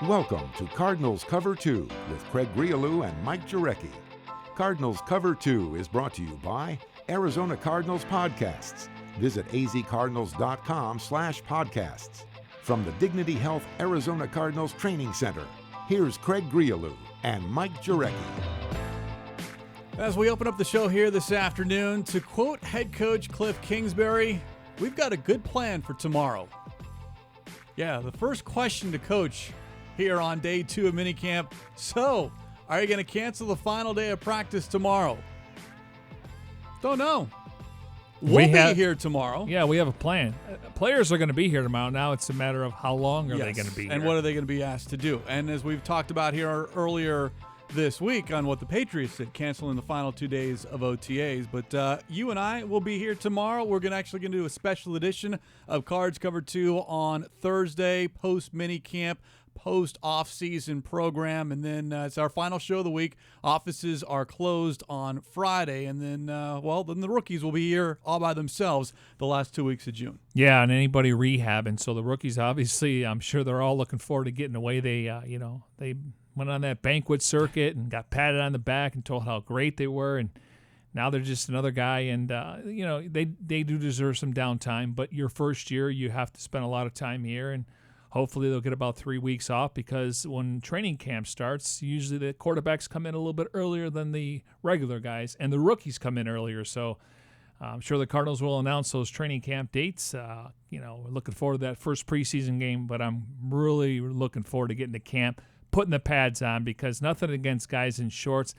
Welcome to Cardinals Cover 2 with Craig Grialou and Mike Jurecki. Cardinals Cover 2 is brought to you by Arizona Cardinals Podcasts. Visit azcardinals.com/podcasts. From the Dignity Health Arizona Cardinals Training Center, here's Craig Grialou and Mike Jurecki. As we open up the show here this afternoon, to quote head coach Cliff Kingsbury, we've got a good plan for tomorrow. Yeah, the first question to coach here on day 2 of minicamp. So, are you going to cancel the final day of practice tomorrow? Don't know. We'll be here tomorrow. Yeah, we have a plan. Players are going to be here tomorrow. Now it's a matter of how long are they going to be here. And what are they going to be asked to do? And as we've talked about here earlier this week on what the Patriots did, canceling the final 2 days of OTAs. But you and I will be here tomorrow. We're actually going to do a special edition of Cards Cover 2 on Thursday, post-minicamp, post-offseason program, and then it's our final show of the week. Offices are closed on Friday, and then, then the rookies will be here all by themselves the last 2 weeks of June. Yeah, and anybody rehabbing. So the rookies, obviously, I'm sure they're all looking forward to getting away. They went on that banquet circuit and got patted on the back and told how great they were, and now they're just another guy, and they do deserve some downtime. But your first year, you have to spend a lot of time here, and hopefully they'll get about 3 weeks off, because when training camp starts, usually the quarterbacks come in a little bit earlier than the regular guys, and the rookies come in earlier. So I'm sure the Cardinals will announce those training camp dates. We're looking forward to that first preseason game, but I'm really looking forward to getting to camp, putting the pads on, because nothing against guys in shorts.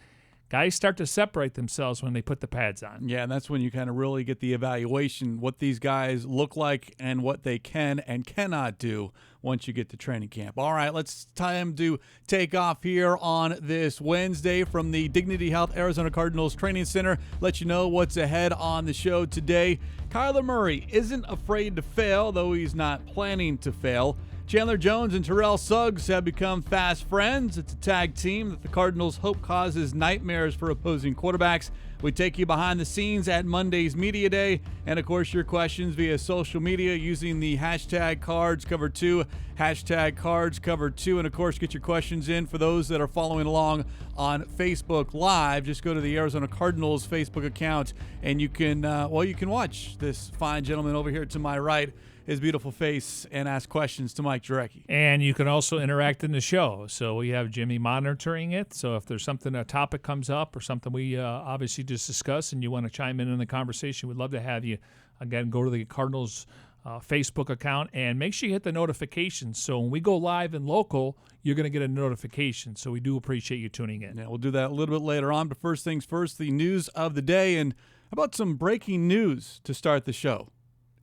Guys start to separate themselves when they put the pads on. Yeah, and that's when you kind of really get the evaluation, what these guys look like and what they can and cannot do once you get to training camp. All right, time to take off here on this Wednesday from the Dignity Health Arizona Cardinals Training Center. Let you know what's ahead on the show today. Kyler Murray isn't afraid to fail, though he's not planning to fail. Chandler Jones and Terrell Suggs have become fast friends. It's a tag team that the Cardinals hope causes nightmares for opposing quarterbacks. We take you behind the scenes at Monday's Media Day, and of course your questions via social media using the hashtag CardsCover2, hashtag CardsCover2, and of course get your questions in for those that are following along on Facebook Live. Just go to the Arizona Cardinals Facebook account, and you can watch this fine gentleman over here to my right, his beautiful face, and ask questions to Mike Jurecki. And you can also interact in the show. So we have Jimmy monitoring it. So if there's a topic comes up or something we obviously just discussed and you want to chime in the conversation, we'd love to have you. Again, go to the Cardinals Facebook account and make sure you hit the notifications. So when we go live and local, you're going to get a notification. So we do appreciate you tuning in. Yeah, we'll do that a little bit later on. But first things first, the news of the day. And how about some breaking news to start the show?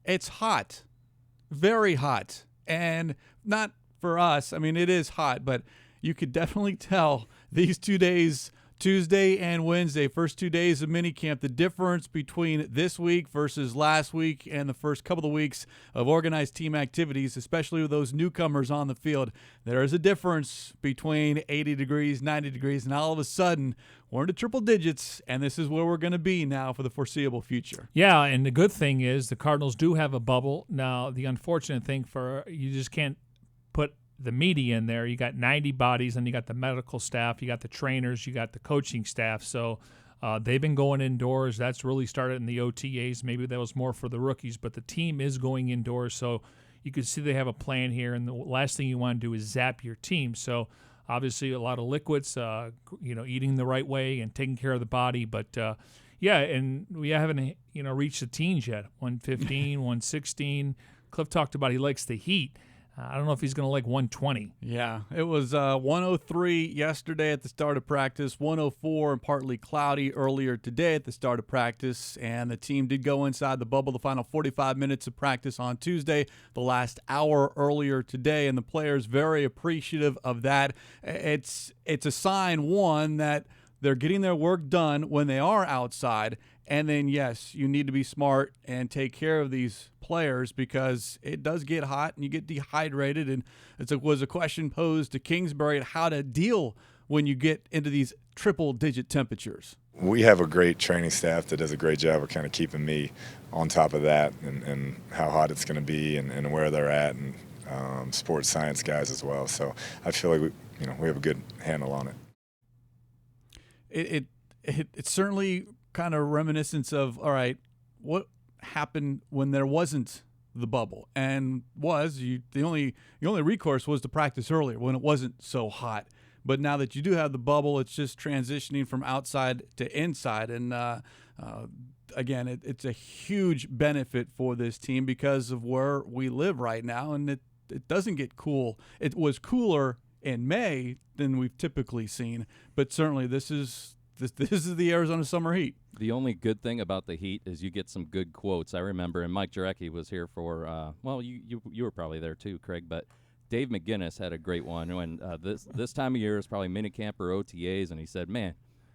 It's hot. Very hot, and not for us. I mean, it is hot, but you could definitely tell these 2 days, Tuesday and Wednesday, first 2 days of minicamp, the difference between this week versus last week and the first couple of weeks of organized team activities, especially with those newcomers on the field. There is a difference between 80 degrees, 90 degrees, and all of a sudden we're into triple digits, and this is where we're going to be now for the foreseeable future. Yeah, and the good thing is the Cardinals do have a bubble. Now, the unfortunate thing you just can't put the media in there. You got 90 bodies, and you got the medical staff, you got the trainers, you got the coaching staff. So they've been going indoors. That's really started in the OTAs. Maybe that was more for the rookies, but the team is going indoors. So you can see they have a plan here, and the last thing you want to do is zap your team. So obviously a lot of liquids, eating the right way and taking care of the body. But, and we haven't, reached the teens yet, 115, 116. Cliff talked about he likes the heat. I don't know if he's going to like 120. Yeah, it was 103 yesterday at the start of practice, 104 and partly cloudy earlier today at the start of practice, and the team did go inside the bubble the final 45 minutes of practice on Tuesday, the last hour earlier today, and the players very appreciative of that. It's a sign, one, that they're getting their work done when they are outside. And then, yes, you need to be smart and take care of these players because it does get hot and you get dehydrated. And it was a question posed to Kingsbury on how to deal when you get into these triple-digit temperatures. We have a great training staff that does a great job of kind of keeping me on top of that and how hot it's going to be and where they're at. And sports science guys as well. So I feel like we have a good handle on it. It's certainly kind of reminiscence of, all right, what happened when there wasn't the bubble, and the only recourse was to practice earlier when it wasn't so hot. But now that you do have the bubble, it's just transitioning from outside to inside, and again, it's a huge benefit for this team because of where we live right now, and it doesn't get cool. It was cooler in May than we've typically seen, but certainly this is the Arizona summer heat. The only good thing about the heat is you get some good quotes. I remember, and Mike Jurecki was here for, you were probably there too, Craig, but Dave McGinnis had a great one when this time of year is probably minicamp or OTAs, and he said, man,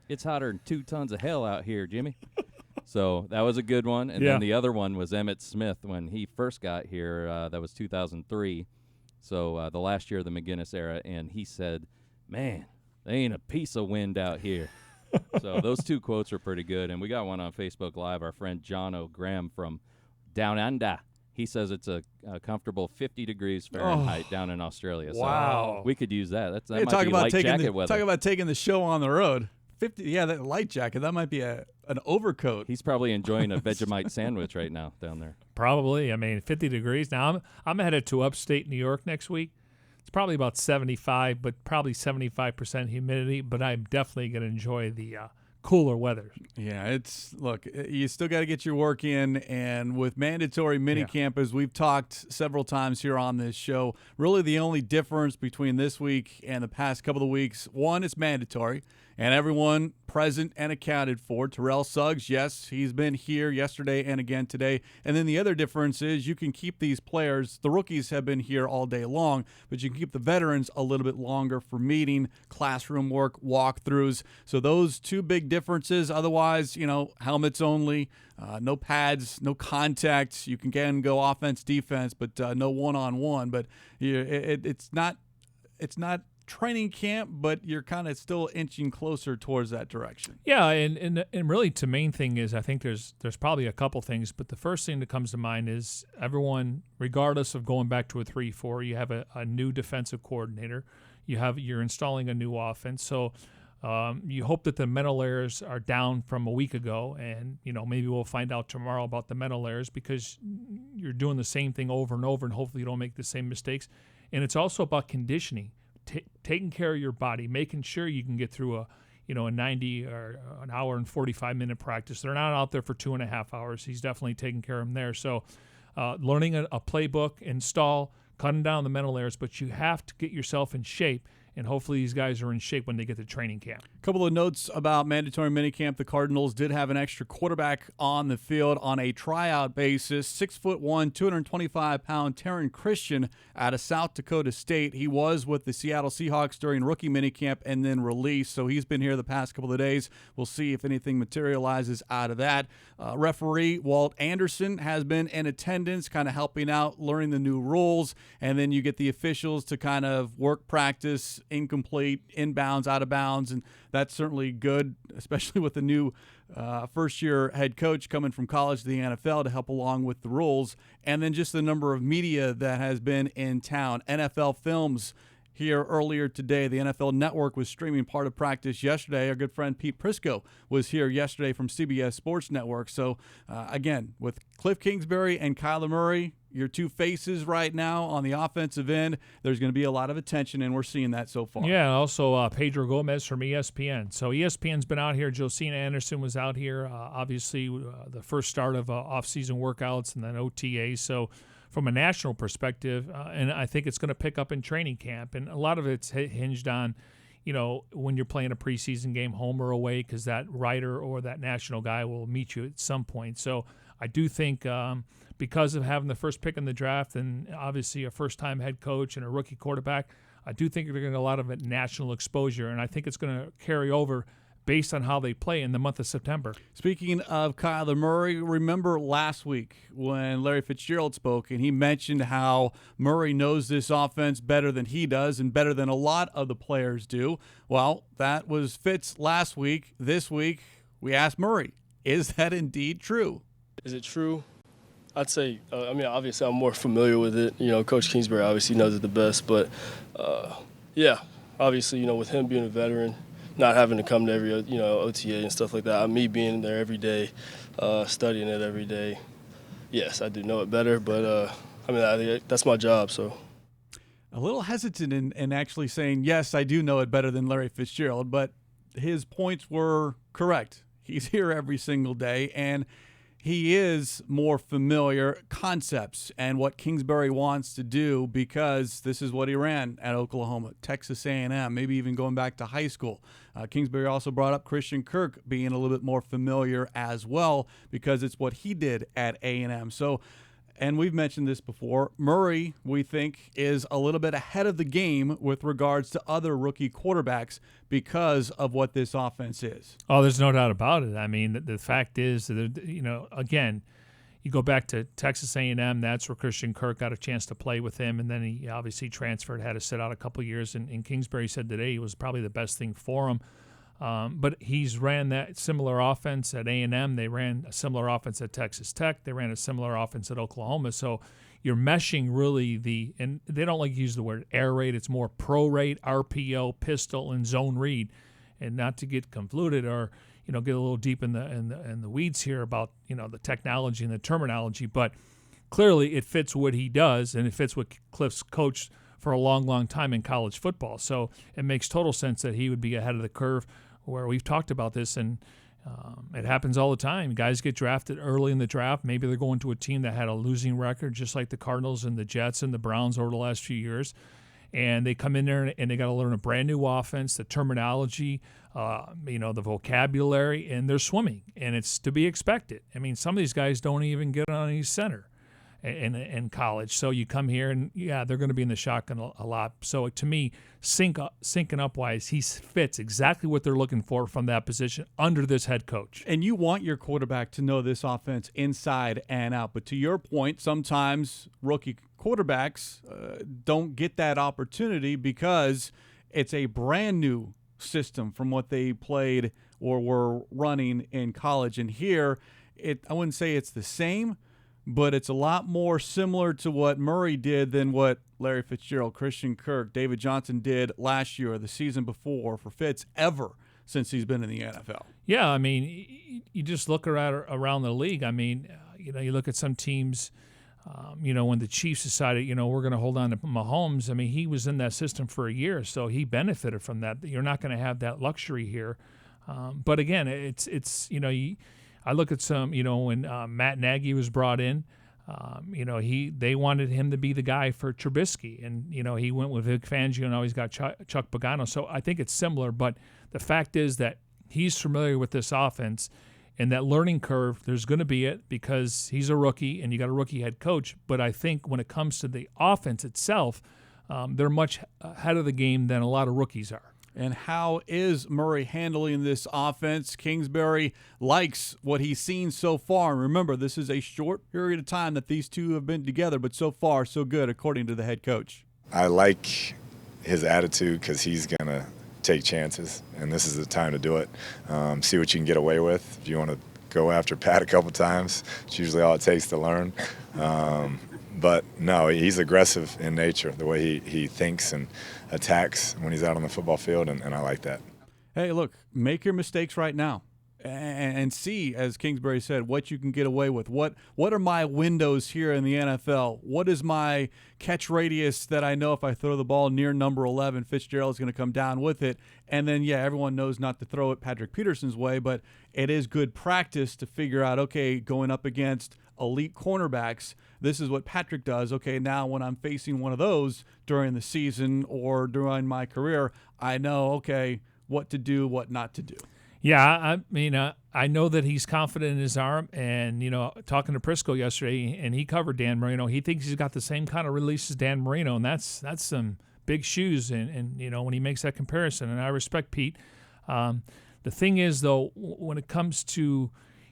it's hotter than 2 tons of hell out here, Jimmy. So that was a good one. And then the other one was Emmitt Smith when he first got here. That was 2003. So the last year of the McGinnis era, and he said, man, there ain't a piece of wind out here. So those 2 quotes were pretty good. And we got one on Facebook Live. Our friend John O'Graham from Down Under. He says it's a comfortable 50 degrees Fahrenheit down in Australia. Wow. So we could use that. That might talk be about light jacket weather. Talk about taking the show on the road. 50, yeah, that light jacket, that might be an overcoat. He's probably enjoying a Vegemite sandwich right now down there. Probably. I mean, 50 degrees. Now, I'm headed to upstate New York next week. It's probably about 75, but probably 75% humidity, but I'm definitely going to enjoy the cooler weather. Yeah, look, you still got to get your work in, and with mandatory minicamp, as we've talked several times here on this show, really the only difference between this week and the past couple of weeks, one, it's mandatory, and everyone present and accounted for. Terrell Suggs, yes, he's been here yesterday and again today. And then the other difference is you can keep these players, the rookies have been here all day long, but you can keep the veterans a little bit longer for meeting, classroom work, walkthroughs. So those 2 big differences. Otherwise, helmets only, no pads, no contact. You can go offense, defense, but no one-on-one. But it's not training camp, but you're kind of still inching closer towards that direction. Yeah, and really the main thing is I think there's probably a couple things, but the first thing that comes to mind is everyone, regardless of going back to a 3-4, you have a new defensive coordinator, you're installing a new offense, so you hope that the mental errors are down from a week ago, and maybe we'll find out tomorrow about the mental errors because you're doing the same thing over and over, and hopefully you don't make the same mistakes. And it's also about conditioning. Taking care of your body, making sure you can get through a 90 or an hour and 45-minute practice. They're not out there for 2.5 hours. He's definitely taking care of them there. So learning a playbook, install, cutting down the mental errors, but you have to get yourself in shape, and hopefully these guys are in shape when they get to training camp. A couple of notes about mandatory minicamp. The Cardinals did have an extra quarterback on the field on a tryout basis. 6'1", 225-pound Terrell Christian out of South Dakota State. He was with the Seattle Seahawks during rookie minicamp and then released, so he's been here the past couple of days. We'll see if anything materializes out of that. Referee Walt Anderson has been in attendance, kind of helping out, learning the new rules, and then you get the officials to kind of work practice, incomplete, inbounds, out of bounds, and that's certainly good, especially with the new first-year head coach coming from college to the NFL to help along with the rules, and then just the number of media that has been in town. NFL Films here earlier today. The NFL Network was streaming part of practice yesterday. Our good friend Pete Prisco was here yesterday from CBS Sports Network. So, again, with Cliff Kingsbury and Kyler Murray, your 2 faces right now on the offensive end, there's going to be a lot of attention, and we're seeing that so far. Yeah, also Pedro Gomez from ESPN. So ESPN's been out here. Josina Anderson was out here, obviously the first start of off-season workouts and then OTAs. So from a national perspective, and I think it's going to pick up in training camp. And a lot of it's hinged on, when you're playing a preseason game, home or away, because that writer or that national guy will meet you at some point. So I do think because of having the first pick in the draft and obviously a first-time head coach and a rookie quarterback, I do think they're going to get a lot of national exposure, and I think it's going to carry over based on how they play in the month of September. Speaking of Kyler Murray, remember last week when Larry Fitzgerald spoke and he mentioned how Murray knows this offense better than he does and better than a lot of the players do. Well, that was Fitz last week. This week, we asked Murray, is that indeed true? Is it true? I'd say, obviously I'm more familiar with it. Coach Kingsbury obviously knows it the best. But, yeah, obviously, with him being a veteran, not having to come to every, OTA and stuff like that, me being there every day, studying it every day, yes, I do know it better. But, I think that's my job, so. A little hesitant in actually saying, yes, I do know it better than Larry Fitzgerald, but his points were correct. He's here every single day, and he is more familiar concepts and what Kingsbury wants to do because this is what he ran at Oklahoma, Texas A&M, maybe even going back to high school. Kingsbury also brought up Christian Kirk being a little bit more familiar as well because it's what he did at A&M. So, and we've mentioned this before, Murray, we think, is a little bit ahead of the game with regards to other rookie quarterbacks because of what this offense is. Oh, there's no doubt about it. I mean, the fact is that, again, you go back to Texas A&M, that's where Christian Kirk got a chance to play with him, and then he obviously transferred, had to sit out a couple years, and Kingsbury said today it was probably the best thing for him. But he's ran that similar offense at A&M. They ran a similar offense at Texas Tech. They ran a similar offense at Oklahoma. So you're meshing really and they don't like to use the word air raid. It's more pro rate, RPO, pistol, and zone read. And not to get convoluted or, get a little deep in the weeds here about, the technology and the terminology. But clearly it fits what he does, and it fits what Cliff's coached for a long, long time in college football. So it makes total sense that he would be ahead of the curve, where we've talked about this, and it happens all the time. Guys get drafted early in the draft. Maybe they're going to a team that had a losing record, just like the Cardinals and the Jets and the Browns over the last few years. And they come in there and they got to learn a brand new offense, the terminology, the vocabulary, and they're swimming. And it's to be expected. I mean, some of these guys don't even get on any center in college. So you come here and, they're going to be in the shotgun a lot. So to me, syncing up-wise, he fits exactly what they're looking for from that position under this head coach. And you want your quarterback to know this offense inside and out. But to your point, sometimes rookie quarterbacks don't get that opportunity because it's a brand new system from what they played or were running in college. And here, I wouldn't say it's the same, but it's a lot more similar to what Murray did than what Larry Fitzgerald, Christian Kirk, David Johnson did last year or the season before for Fitz ever since he's been in the NFL. Yeah, I mean, you just look around the league. I mean, you look at some teams, when the Chiefs decided, we're going to hold on to Mahomes, I mean, he was in that system for a year, so he benefited from that. You're not going to have that luxury here. But again, it's I look at some, when Matt Nagy was brought in, they wanted him to be the guy for Trubisky, and he went with Vic Fangio, and now he's got Chuck Pagano. So I think it's similar, but the fact is that he's familiar with this offense, and that learning curve, there's going to be it because he's a rookie, and you got a rookie head coach. But I think when it comes to the offense itself, they're much ahead of the game than a lot of rookies are. And how is Murray handling this offense? Kingsbury likes what he's seen so far. And remember, this is a short period of time that these two have been together, but so far, so good, according to the head coach. I like his attitude because he's going to take chances, and this is the time to do it. See what you can get away with. If you want to go after Pat a couple times, it's usually all it takes to learn. But no, he's aggressive in nature, the way he thinks and attacks when he's out on the football field, and I like that. Hey, look, make your mistakes right now and see, as Kingsbury said, what you can get away with. What are my windows here in the NFL? What is my catch radius that I know if I throw the ball near number 11, Fitzgerald is going to come down with it? And then, everyone knows not to throw it Patrick Peterson's way, but it is good practice to figure out, okay, going up against elite cornerbacks, this is what Patrick does. Okay, now when I'm facing one of those during the season or during my career, I know, okay, what to do, what not to do. Yeah, I mean, I know that he's confident in his arm, and, talking to Prisco yesterday, and he covered Dan Marino, he thinks he's got the same kind of release as Dan Marino, and that's some big shoes, and when he makes that comparison, and I respect Pete. The thing is, though, when it comes to,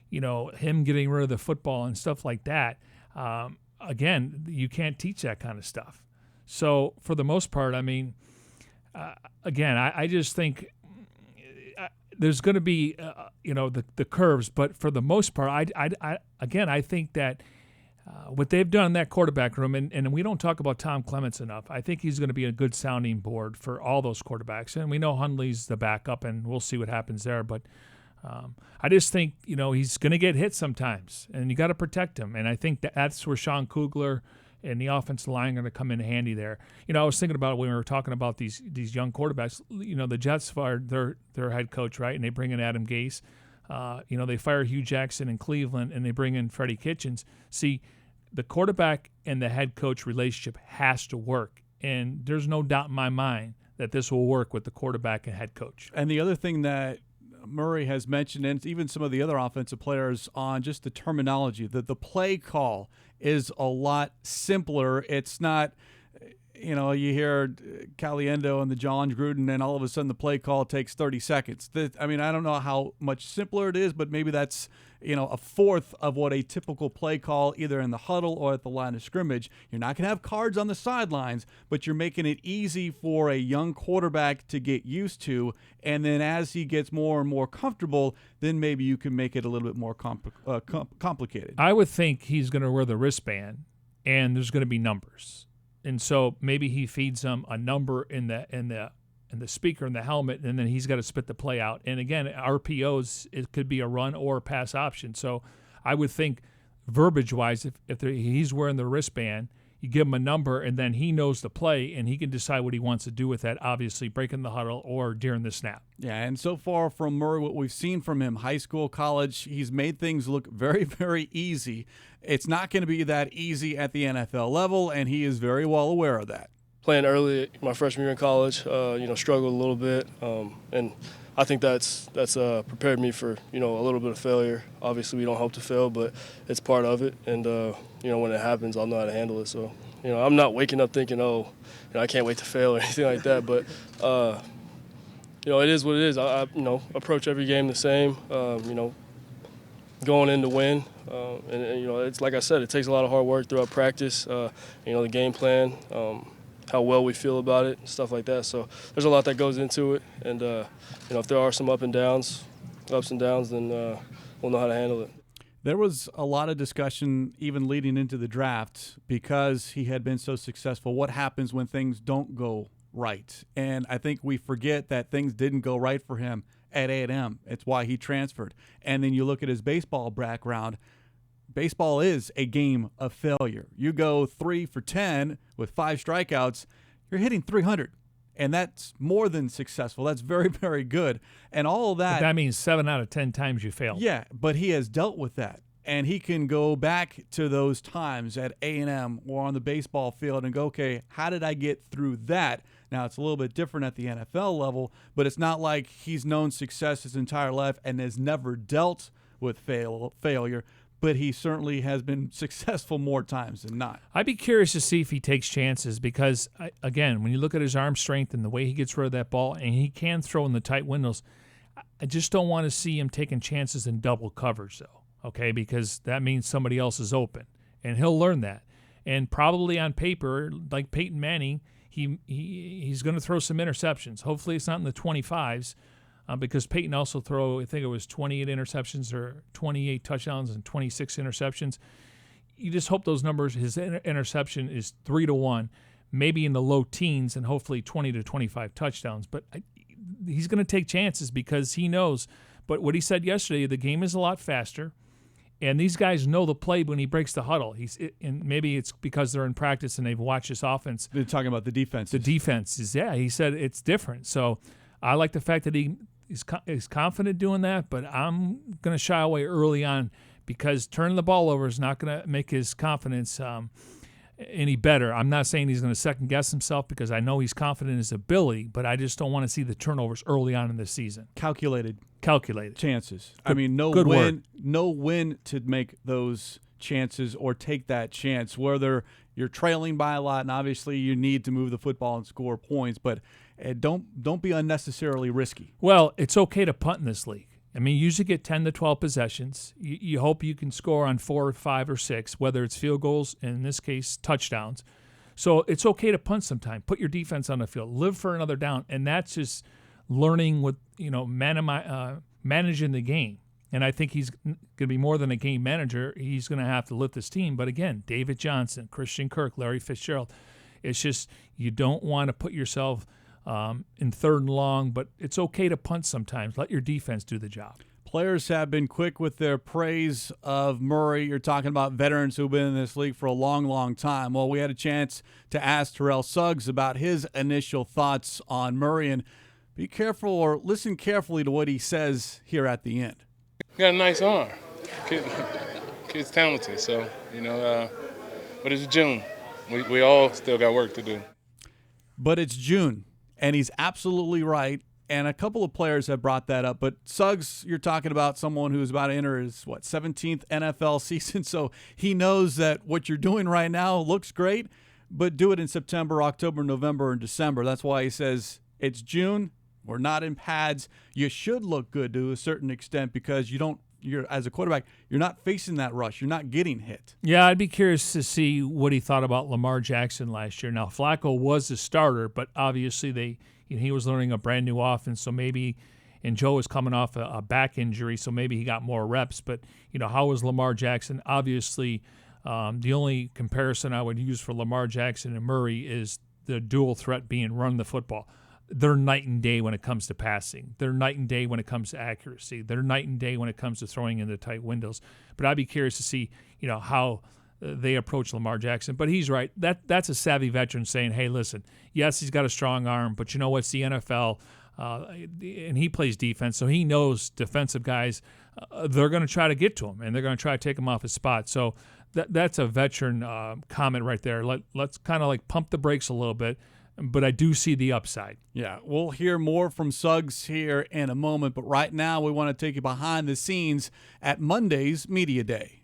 him getting rid of the football and stuff like that, again, you can't teach that kind of stuff. So for the most part, I mean, again, I just think there's going to be, the curves, but for the most part, I think that what they've done in that quarterback room, and we don't talk about Tom Clements enough. I think he's going to be a good sounding board for all those quarterbacks. And we know Hundley's the backup, and we'll see what happens there. But I just think, he's going to get hit sometimes, and you got to protect him. And I think that's where Sean Kugler and the offensive line are going to come in handy there. I was thinking about when we were talking about these young quarterbacks. The Jets fired their head coach, right, and they bring in Adam Gase. They fire Hugh Jackson in Cleveland, and they bring in Freddie Kitchens. See, the quarterback and the head coach relationship has to work, and there's no doubt in my mind that this will work with the quarterback and head coach. And the other thing that Murray has mentioned, and even some of the other offensive players, on just the terminology, that the play call is a lot simpler. It's not, you hear Caliendo and the John Gruden, and all of a sudden the play call takes 30 seconds. I don't know how much simpler it is, but maybe that's, a fourth of what a typical play call, either in the huddle or at the line of scrimmage. You're not going to have cards on the sidelines, but you're making it easy for a young quarterback to get used to. And then as he gets more and more comfortable, then maybe you can make it a little bit more complicated. I would think he's going to wear the wristband, and there's going to be numbers. And so maybe he feeds them a number in the speaker in the helmet, and then he's got to spit the play out. And again, RPOs, it could be a run or a pass option. So I would think verbiage-wise, if he's wearing the wristband, you give him a number, and then he knows the play, and he can decide what he wants to do with that, obviously breaking the huddle or during the snap. Yeah, and so far from Murray, what we've seen from him, high school, college, he's made things look very, very easy. It's not going to be that easy at the NFL level, and he is very well aware of that. Playing early my freshman year in college, struggled a little bit, and I think that's prepared me for a little bit of failure. Obviously, we don't hope to fail, but it's part of it, and when it happens, I'll know how to handle it. So I'm not waking up thinking, I can't wait to fail or anything like that. But it is what it is. I approach every game the same. Going in to win, and it's like I said, it takes a lot of hard work throughout practice. The game plan. How well we feel about it, stuff like that. So there's a lot that goes into it, and if there are some ups and downs, then we'll know how to handle it. There was a lot of discussion even leading into the draft because he had been so successful. What happens when things don't go right? And I think we forget that things didn't go right for him at A&M. It's why he transferred. And then you look at his baseball background. Baseball is a game of failure. You go 3 for 10 with 5 strikeouts, you're hitting 300. And that's more than successful. That's very, very good. And all of that. But that means 7 out of 10 times you failed. Yeah, but he has dealt with that. And he can go back to those times at A&M or on the baseball field and go, okay, how did I get through that? Now, it's a little bit different at the NFL level, but it's not like he's known success his entire life and has never dealt with failure. But he certainly has been successful more times than not. I'd be curious to see if he takes chances because, again, when you look at his arm strength and the way he gets rid of that ball, and he can throw in the tight windows, I just don't want to see him taking chances in double coverage, though, okay, because that means somebody else is open, and he'll learn that. And probably on paper, like Peyton Manning, he's going to throw some interceptions. Hopefully it's not in the 25s. Because Peyton also threw, I think it was 28 interceptions or 28 touchdowns and 26 interceptions. You just hope those numbers, his interception is 3-1, maybe in the low teens, and hopefully 20 to 25 touchdowns. But he's going to take chances because he knows. But what he said yesterday, the game is a lot faster, and these guys know the play when he breaks the huddle. And maybe it's because they're in practice and they've watched this offense. They're talking about the defense. The defenses, yeah. He said it's different. So I like the fact that he's confident doing that, but I'm going to shy away early on because turning the ball over is not going to make his confidence any better. I'm not saying he's going to second-guess himself because I know he's confident in his ability, but I just don't want to see the turnovers early on in the season. Calculated chances. Good, no win to make those chances or take that chance, whether you're trailing by a lot, and obviously you need to move the football and score points, but don't be unnecessarily risky. Well, it's okay to punt in this league. I mean, you usually get 10 to 12 possessions. You hope you can score on 4, 5, or 6, whether it's field goals, and in this case, touchdowns. So it's okay to punt sometime. Put your defense on the field. Live for another down, and that's just learning with managing the game. And I think he's going to be more than a game manager. He's going to have to lift this team. But again, David Johnson, Christian Kirk, Larry Fitzgerald. It's just you don't want to put yourself in third and long, but it's okay to punt sometimes. Let your defense do the job. Players have been quick with their praise of Murray. You're talking about veterans who've been in this league for a long, long time. Well, we had a chance to ask Terrell Suggs about his initial thoughts on Murray, and be careful or listen carefully to what he says here at the end. Got a nice arm. Kid's talented, so, but it's June. We all still got work to do. But it's June, and he's absolutely right. And a couple of players have brought that up. But Suggs, you're talking about someone who's about to enter his, 17th NFL season. So he knows that what you're doing right now looks great, but do it in September, October, November, and December. That's why he says it's June. We're not in pads. You should look good to a certain extent because you're as a quarterback, you're not facing that rush. You're not getting hit. Yeah, I'd be curious to see what he thought about Lamar Jackson last year. Now, Flacco was the starter, but obviously he was learning a brand new offense, so maybe, and Joe was coming off a back injury, so maybe he got more reps. But, how was Lamar Jackson? Obviously, the only comparison I would use for Lamar Jackson and Murray is the dual threat being run the football. They're night and day when it comes to passing. They're night and day when it comes to accuracy. They're night and day when it comes to throwing into tight windows. But I'd be curious to see, how they approach Lamar Jackson. But he's right. That's a savvy veteran saying, hey, listen, yes, he's got a strong arm, but you know what? It's the NFL, and he plays defense, so he knows defensive guys, they're going to try to get to him, and they're going to try to take him off his spot. So that's a veteran comment right there. Let's kind of like pump the brakes a little bit, but I do see the upside. Yeah, we'll hear more from Suggs here in a moment, but right now we want to take you behind the scenes at Monday's Media Day.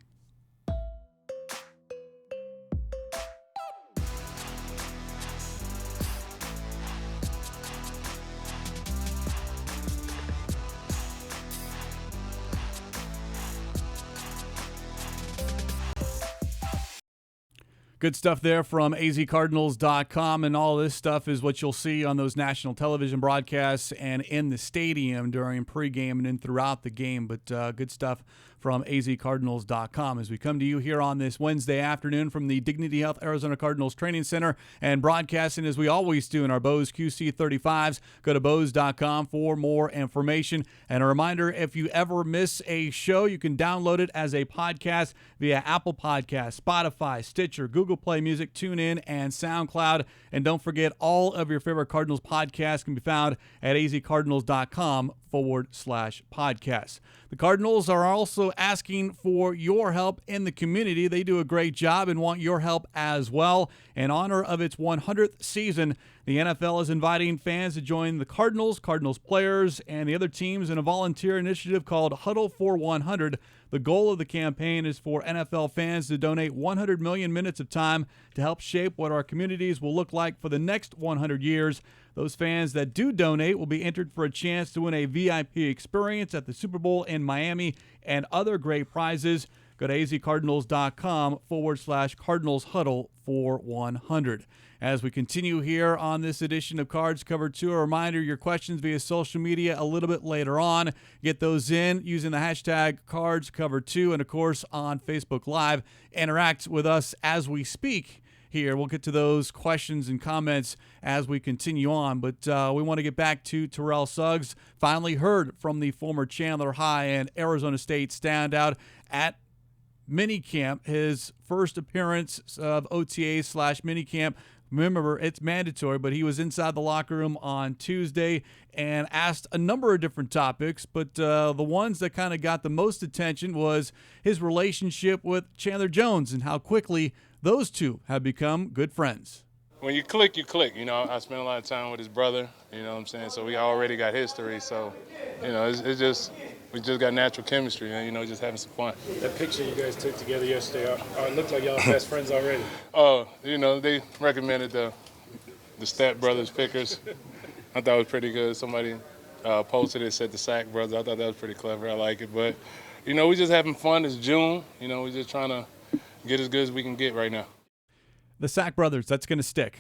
Good stuff there from azcardinals.com, and all this stuff is what you'll see on those national television broadcasts and in the stadium during pregame and then throughout the game. But good stuff from azcardinals.com as we come to you here on this Wednesday afternoon from the Dignity Health Arizona Cardinals Training Center and broadcasting as we always do in our Bose QC35s. Go to Bose.com for more information. And a reminder, if you ever miss a show, you can download it as a podcast via Apple Podcasts, Spotify, Stitcher, Google Play Music, TuneIn, and SoundCloud. And don't forget, all of your favorite Cardinals podcasts can be found at azcardinals.com/podcast. The Cardinals are also asking for your help in the community. They do a great job and want your help as well. In honor of its 100th season, the NFL is inviting fans to join the Cardinals players, and the other teams in a volunteer initiative called Huddle for 100. The goal of the campaign is for NFL fans to donate 100 million minutes of time to help shape what our communities will look like for the next 100 years. Those fans that do donate will be entered for a chance to win a VIP experience at the Super Bowl in Miami and other great prizes. Go to azcardinals.com/Cardinals Huddle for 100. As we continue here on this edition of Cards Cover 2, a reminder, your questions via social media a little bit later on. Get those in using the hashtag CardsCover2, and, of course, on Facebook Live. Interact with us as we speak here. We'll get to those questions and comments as we continue on, but we want to get back to Terrell Suggs. Finally heard from the former Chandler High and Arizona State standout at Minicamp, his first appearance of OTA/Minicamp. Remember, it's mandatory, but he was inside the locker room on Tuesday and asked a number of different topics, but the ones that kind of got the most attention was his relationship with Chandler Jones and how quickly those two have become good friends. When you click, you click. I spent a lot of time with his brother, you know what I'm saying? So we already got history, so, it's just, we just got natural chemistry, and, just having some fun. That picture you guys took together yesterday, it looked like y'all best friends already. Oh, they recommended the Stat Brothers pickers. I thought it was pretty good. Somebody posted it, said the Sack Brothers. I thought that was pretty clever. I like it. But, we just having fun. It's June. We're just trying to get as good as we can get right now. The Sack Brothers, that's going to stick.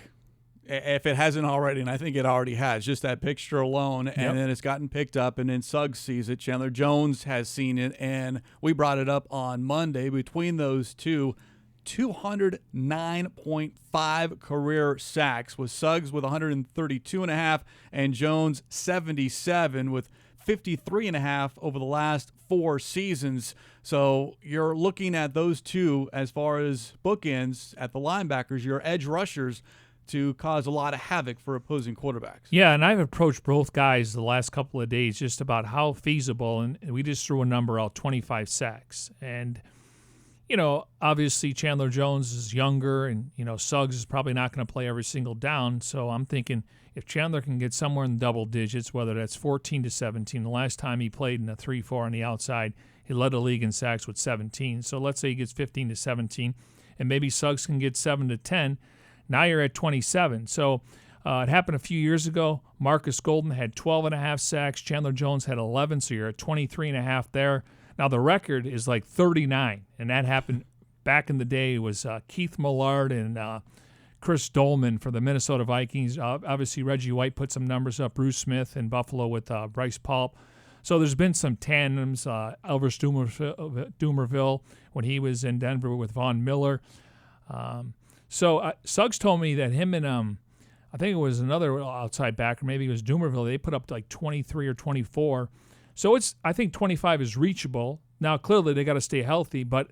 if it hasn't already, and I think it already has, just that picture alone, and then it's gotten picked up, and then Suggs sees it. Chandler Jones has seen it, and we brought it up on Monday. Between those two, 209.5 career sacks, with Suggs with 132.5 and Jones 77 with 53.5 over the last 4 seasons. So you're looking at those two as far as bookends at the linebackers, your edge rushers, to cause a lot of havoc for opposing quarterbacks. Yeah, and I've approached both guys the last couple of days just about how feasible, and we just threw a number out, 25 sacks. And, obviously Chandler Jones is younger, and, Suggs is probably not going to play every single down. So I'm thinking if Chandler can get somewhere in double digits, whether that's 14 to 17, the last time he played in a 3-4 on the outside, he led the league in sacks with 17. So let's say he gets 15 to 17, and maybe Suggs can get 7 to 10. Now you're at 27. So it happened a few years ago. Marcus Golden had 12.5 sacks. Chandler Jones had 11, so you're at 23.5 there. Now the record is like 39, and that happened back in the day. It was Keith Millard and Chris Dolman for the Minnesota Vikings. Obviously, Reggie White put some numbers up. Bruce Smith in Buffalo with Bryce Paulp. So there's been some tandems. Elvis Dumerville when he was in Denver with Von Miller. So Suggs told me that him and I think it was another outside backer, maybe it was Dumerville, they put up like 23 or 24. So I think 25 is reachable. Now clearly they got to stay healthy, but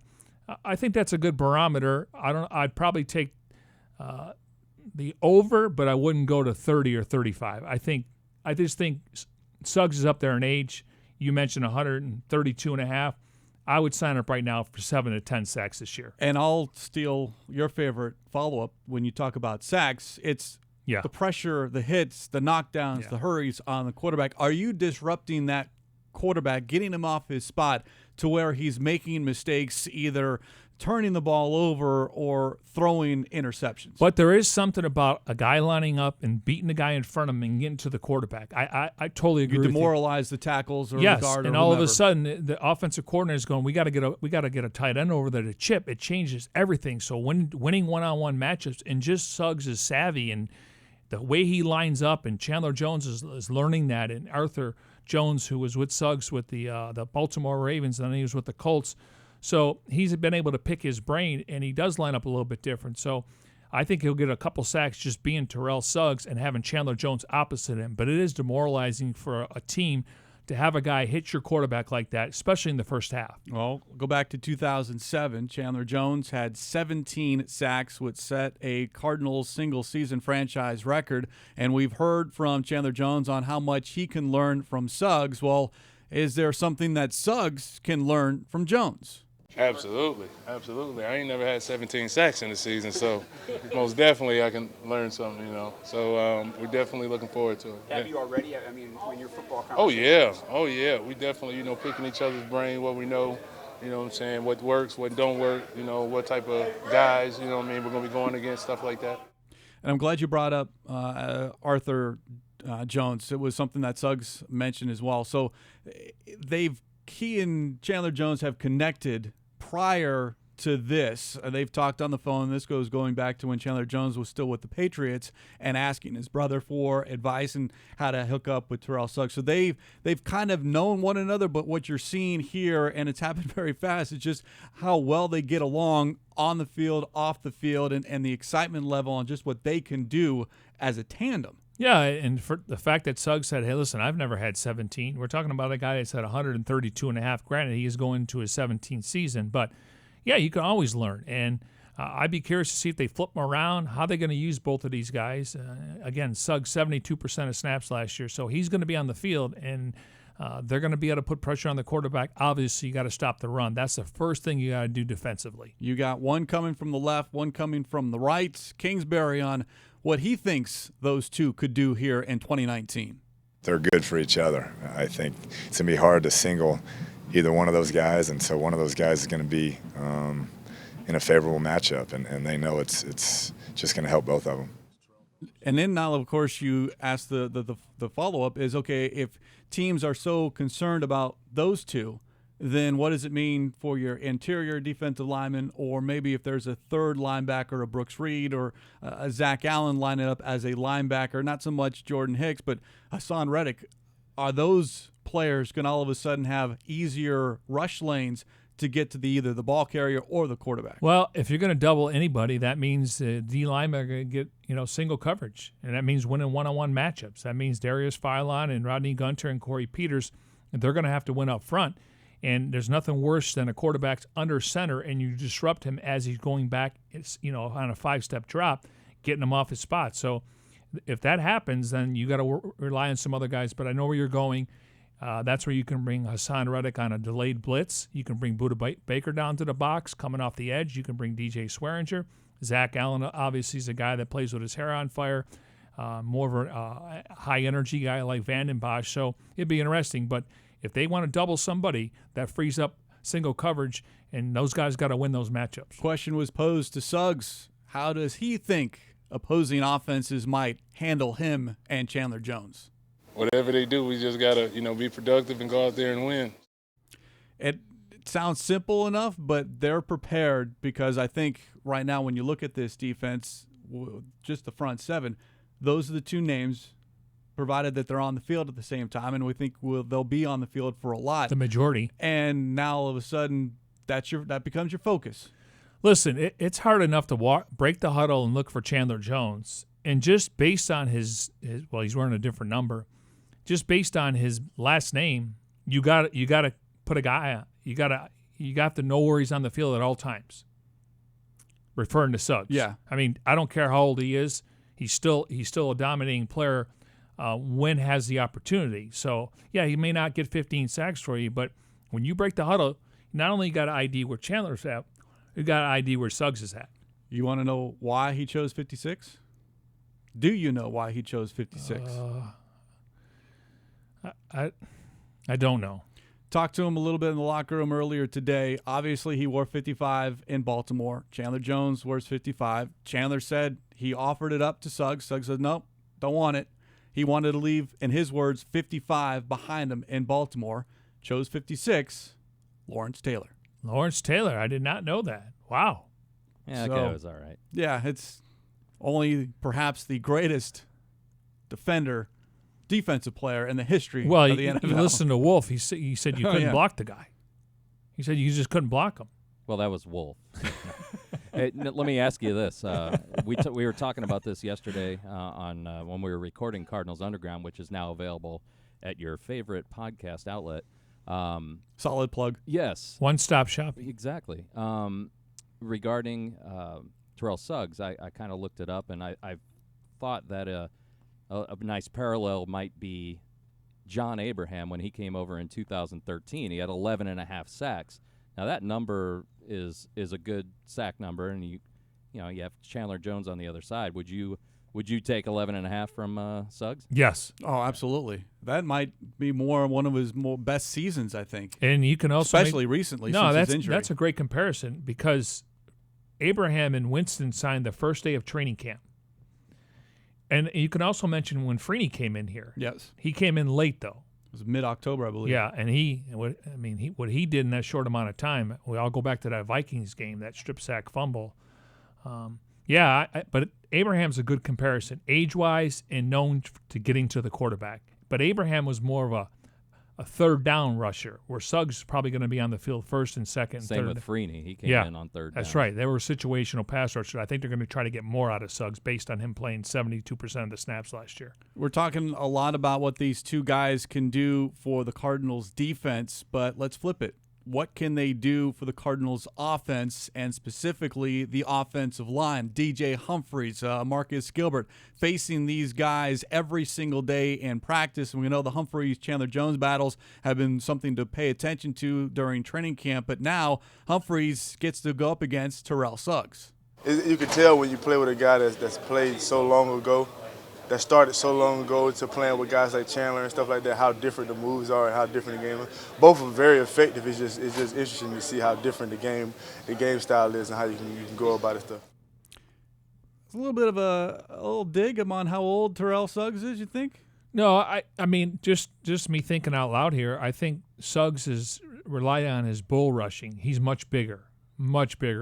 I think that's a good barometer. I'd probably take the over, but I wouldn't go to 30 or 35. I just think Suggs is up there in age. You mentioned 132.5. I would sign up right now for 7 to 10 sacks this year. And I'll steal your favorite follow-up when you talk about sacks. It's the pressure, the hits, the knockdowns, the hurries on the quarterback. Are you disrupting that quarterback, getting him off his spot to where he's making mistakes, either turning the ball over or throwing interceptions? But there is something about a guy lining up and beating the guy in front of him and getting to the quarterback. I totally agree with you. Demoralize the tackles or the guard, and all of a sudden the offensive coordinator is going, we got to get a tight end over there to chip. It changes everything. So winning one-on-one matchups, and just Suggs is savvy, and the way he lines up, and Chandler Jones is learning that, and Arthur Jones, who was with Suggs with the Baltimore Ravens, and then he was with the Colts. So he's been able to pick his brain, and he does line up a little bit different. So I think he'll get a couple sacks just being Terrell Suggs and having Chandler Jones opposite him. But it is demoralizing for a team to have a guy hit your quarterback like that, especially in the first half. Well, go back to 2007. Chandler Jones had 17 sacks, which set a Cardinals single-season franchise record. And we've heard from Chandler Jones on how much he can learn from Suggs. Well, is there something that Suggs can learn from Jones? Absolutely. I ain't never had 17 sacks in the season, so most definitely I can learn something, So we're definitely looking forward to it. Have you already? I mean, when your football Oh, yeah. We definitely, picking each other's brain, what we know, what I'm saying, what works, what don't work, what type of guys, we're going to be going against, stuff like that. And I'm glad you brought up Arthur Jones. It was something that Suggs mentioned as well. So he and Chandler Jones have connected prior to this. They've talked on the phone. This goes going back to when Chandler Jones was still with the Patriots and asking his brother for advice and how to hook up with Terrell Suggs. So they've kind of known one another, but what you're seeing here, and it's happened very fast, it's just how well they get along on the field, off the field, and the excitement level on just what they can do as a tandem. Yeah, and for the fact that Suggs said, hey, listen, I've never had 17. We're talking about a guy that's had 132.5. Granted, he is going to his 17th season. But, yeah, you can always learn. And I'd be curious to see if they flip them around, how they're going to use both of these guys. Again, Suggs, 72% of snaps last year. So he's going to be on the field, and they're going to be able to put pressure on the quarterback. Obviously, you got to stop the run. That's the first thing you got to do defensively. You got one coming from the left, one coming from the right. Kingsbury on what he thinks those two could do here in 2019. They're good for each other. I think it's going to be hard to single either one of those guys, and so one of those guys is going to be in a favorable matchup, and they know it's just going to help both of them. And then now, of course, you ask the follow-up is, okay, if teams are so concerned about those two, then what does it mean for your interior defensive lineman, or maybe if there's a third linebacker, a Brooks Reed or a Zach Allen lining up as a linebacker, not so much Jordan Hicks, but Hassan Reddick, are those players going to all of a sudden have easier rush lanes to get to either the ball carrier or the quarterback? Well, if you're going to double anybody, that means D linemen are going to get single coverage, and that means winning one-on-one matchups. That means Darius Philon and Rodney Gunter and Corey Peters, they're going to have to win up front. And there's nothing worse than a quarterback's under center and you disrupt him as he's going back, on a 5-step drop, getting him off his spot. So if that happens, then you got to rely on some other guys. But I know where you're going. That's where you can bring Hassan Reddick on a delayed blitz. You can bring Budda Baker down to the box, coming off the edge. You can bring DJ Swearinger. Zach Allen obviously is a guy that plays with his hair on fire, more of a high-energy guy like Vanden Bosch. So it'd be interesting. But if they want to double somebody, that frees up single coverage, and those guys got to win those matchups. Question was posed to Suggs. How does he think opposing offenses might handle him and Chandler Jones? Whatever they do, we just got to, be productive and go out there and win. It sounds simple enough, but they're prepared because I think right now when you look at this defense, just the front seven, those are the two names, provided that they're on the field at the same time, and we think they'll be on the field for a lot. The majority. And now all of a sudden, that becomes your focus. Listen, it's hard enough to break the huddle and look for Chandler Jones, and just based on his he's wearing a different number, just based on his last name, you got to put a guy. You got to know where he's on the field at all times. Referring to Suggs. Yeah. I mean, I don't care how old he is. He's still a dominating player. When has the opportunity. So, yeah, he may not get 15 sacks for you, but when you break the huddle, not only you got to ID where Chandler's at, you got to ID where Suggs is at. You want to know why he chose 56? Do you know why he chose 56? I don't know. Talked to him a little bit in the locker room earlier today. Obviously, he wore 55 in Baltimore. Chandler Jones wears 55. Chandler said he offered it up to Suggs. Suggs said, nope, don't want it. He wanted to leave, in his words, 55 behind him in Baltimore. Chose 56, Lawrence Taylor. Lawrence Taylor, I did not know that. Wow. Yeah, that guy was all right. Yeah, it's only perhaps the greatest defensive player in the history of the NFL. You listen to Wolf. He said you couldn't block the guy. He said you just couldn't block him. Well, that was Wolf. Hey, let me ask you this. We were talking about this yesterday on when we were recording Cardinals Underground, which is now available at your favorite podcast outlet. Solid plug. Yes. One-stop shop. Exactly. Regarding Terrell Suggs, I kind of looked it up, and I thought that a nice parallel might be John Abraham when he came over in 2013. He had 11.5 sacks. Now that number is a good sack number, and you have Chandler Jones on the other side. Would you take 11.5 from Suggs? Yes. Oh, absolutely. That might be one of his best seasons, I think. And you can also especially recently since his injury. That's a great comparison because Abraham and Winston signed the first day of training camp. And you can also mention when Freeney came in here. Yes. He came in late, though. It was mid-October, I believe. Yeah, and what he did in that short amount of time, we all go back to that Vikings game, that strip sack fumble. But Abraham's a good comparison, age-wise and known to getting to the quarterback. But Abraham was more of a third down rusher, where Suggs is probably going to be on the field first and second and Same third. with Freeney. He came in on third down. That's right. They were situational pass rushers. I think they're going to try to get more out of Suggs based on him playing 72% of the snaps last year. We're talking a lot about what these two guys can do for the Cardinals defense, but let's flip it. What can they do for the Cardinals offense, and specifically the offensive line? DJ Humphries, Marcus Gilbert, facing these guys every single day in practice. And we know the Humphries-Chandler Jones battles have been something to pay attention to during training camp, but now Humphries gets to go up against Terrell Suggs. You can tell when you play with a guy that's played so long ago, that started so long ago, to playing with guys like Chandler and stuff like that, how different the moves are and how different the game is. Both are very effective. It's just interesting to see how different the game style is and how you can go about it stuff. It's a little bit of a little dig on how old Terrell Suggs is, you think? No, I mean, just me thinking out loud here, I think Suggs is rely on his bull rushing. He's much bigger